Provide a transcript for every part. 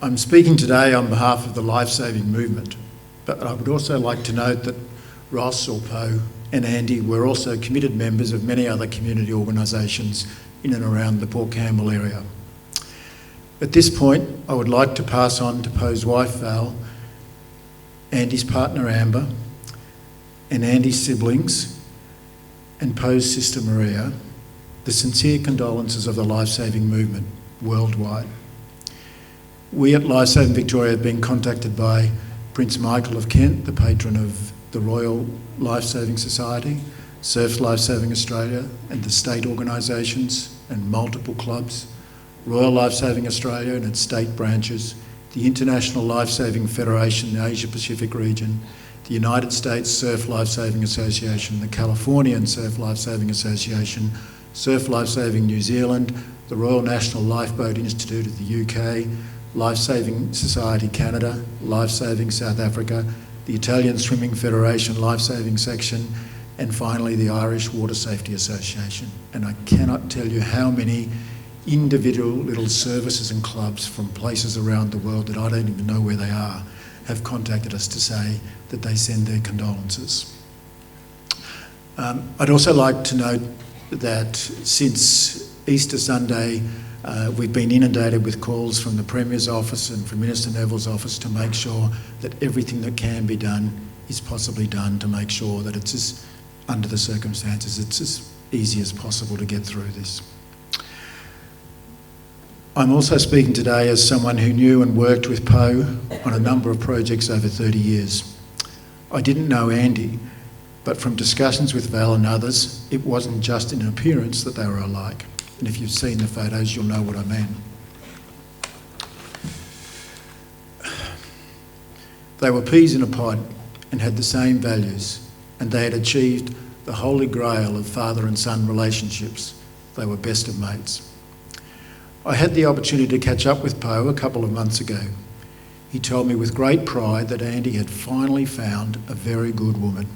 I'm speaking today on behalf of the life-saving movement, but I would also like to note that Ross or Poe and Andy were also committed members of many other community organisations in and around the Port Campbell area. At this point, I would like to pass on to Poe's wife Val, Andy's partner Amber, and Andy's siblings, and Poe's sister Maria, the sincere condolences of the life-saving movement worldwide. We at Life Saving Victoria have been contacted by Prince Michael of Kent, the patron of the Royal Life Saving Society, Surf Life Saving Australia, and the state organisations and multiple clubs, Royal Life Saving Australia and its state branches, the International Life Saving Federation in the Asia Pacific region, the United States Surf Life Saving Association, the Californian Surf Life Saving Association, Surf Life Saving New Zealand, the Royal National Lifeboat Institute of the UK, Life Saving Society Canada, Life Saving South Africa, the Italian Swimming Federation Life Saving Section, and finally the Irish Water Safety Association. And I cannot tell you how many individual little services and clubs from places around the world that I don't even know where they are have contacted us to say that they send their condolences. I'd also like to note that since Easter Sunday, we've been inundated with calls from the Premier's office and from Minister Neville's office to make sure that everything that can be done is possibly done to make sure that it's as, under the circumstances, it's as easy as possible to get through this. I'm also speaking today as someone who knew and worked with Poe on a number of projects over 30 years. I didn't know Andy, but from discussions with Val and others, it wasn't just in appearance that they were alike. And if you've seen the photos, you'll know what I mean. They were peas in a pod and had the same values, and they had achieved the holy grail of father and son relationships. They were best of mates. I had the opportunity to catch up with Poe a couple of months ago. He told me with great pride that Andy had finally found a very good woman,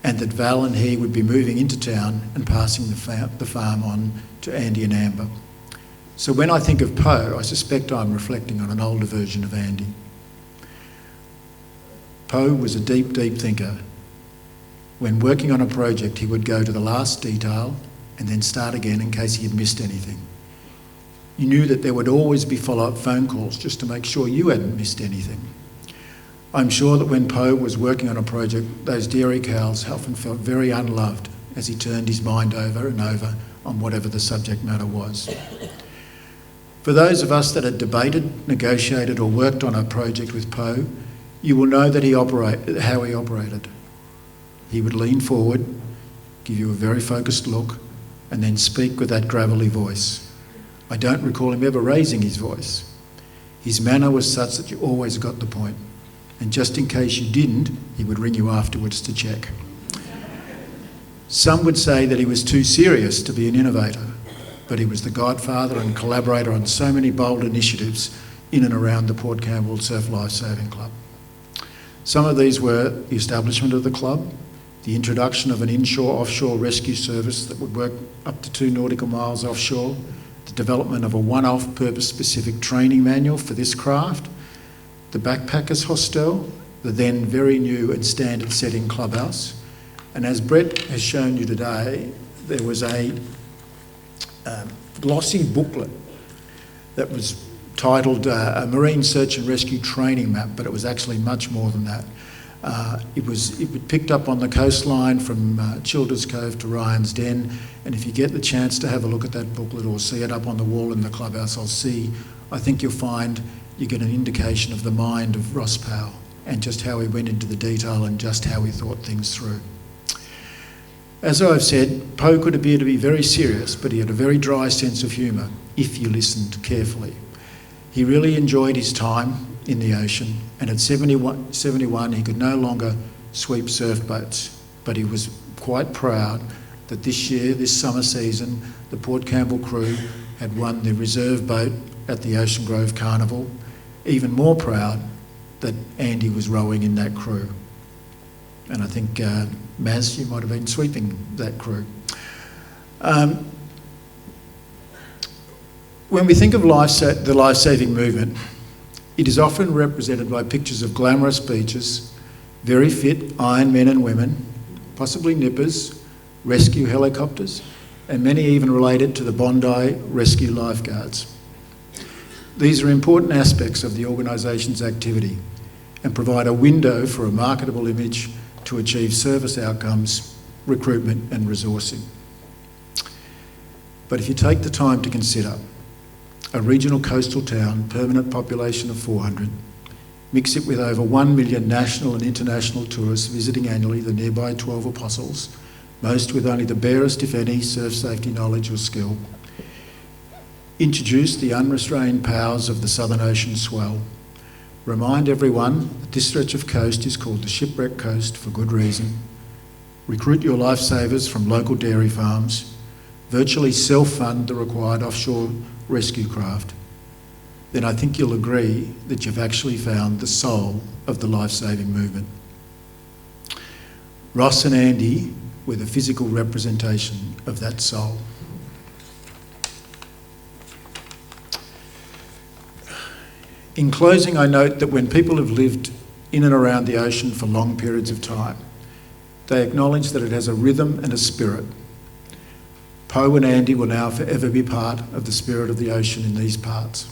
and that Val and he would be moving into town and passing the farm on to Andy and Amber. So when I think of Poe, I suspect I'm reflecting on an older version of Andy. Poe was a deep, deep thinker. When working on a project, he would go to the last detail and then start again in case he had missed anything. You knew that there would always be follow-up phone calls just to make sure you hadn't missed anything. I'm sure that when Poe was working on a project, those dairy cows often felt very unloved as he turned his mind over and over on whatever the subject matter was. For those of us that had debated, negotiated or worked on a project with Poe, you will know that how he operated. He would lean forward, give you a very focused look, and then speak with that gravelly voice. I don't recall him ever raising his voice. His manner was such that you always got the point. And just in case you didn't, he would ring you afterwards to check. Some would say that he was too serious to be an innovator, but he was the godfather and collaborator on so many bold initiatives in and around the Port Campbell Surf Life Saving Club. Some of these were the establishment of the club, the introduction of an inshore-offshore rescue service that would work up to 2 nautical miles offshore, the development of a one-off purpose-specific training manual for this craft, the Backpackers Hostel, the then very new and standard-setting clubhouse, and as Brett has shown you today, there was a glossy booklet that was titled a Marine Search and Rescue Training Map, but it was actually much more than that. It picked up on the coastline from Childers Cove to Ryan's Den, and if you get the chance to have a look at that booklet or see it up on the wall in the clubhouse, I think you'll find you get an indication of the mind of Ross Powell and just how he went into the detail and just how he thought things through. As I've said, Poe could appear to be very serious, but he had a very dry sense of humour, if you listened carefully. He really enjoyed his time in the ocean, and at 71 he could no longer sweep surf boats, but he was quite proud that this summer season, the Port Campbell crew had won the reserve boat at the Ocean Grove Carnival. Even more proud that Andy was rowing in that crew. And I think, Maz, you might have been sweeping that crew. When we think of the life-saving movement, It is often represented by pictures of glamorous beaches, very fit iron men and women, possibly nippers, rescue helicopters, and many even related to the Bondi Rescue Lifeguards. These are important aspects of the organisation's activity and provide a window for a marketable image to achieve service outcomes, recruitment and resourcing. But if you take the time to consider a regional coastal town, permanent population of 400, mix it with over 1 million national and international tourists visiting annually the nearby 12 apostles, most with only the barest, if any, surf safety knowledge or skill, introduce the unrestrained powers of the Southern Ocean swell, remind everyone that this stretch of coast is called the Shipwreck Coast for good reason, recruit your lifesavers from local dairy farms, virtually self-fund the required offshore rescue craft, then I think you'll agree that you've actually found the soul of the life-saving movement. Ross and Andy were the physical representation of that soul. In closing, I note that when people have lived in and around the ocean for long periods of time, they acknowledge that it has a rhythm and a spirit. Poe and Andy will now forever be part of the spirit of the ocean in these parts.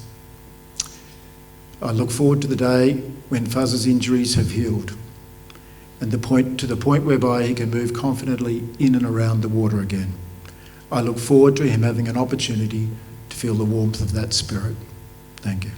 I look forward to the day when Fuzz's injuries have healed and to the point whereby he can move confidently in and around the water again. I look forward to him having an opportunity to feel the warmth of that spirit. Thank you.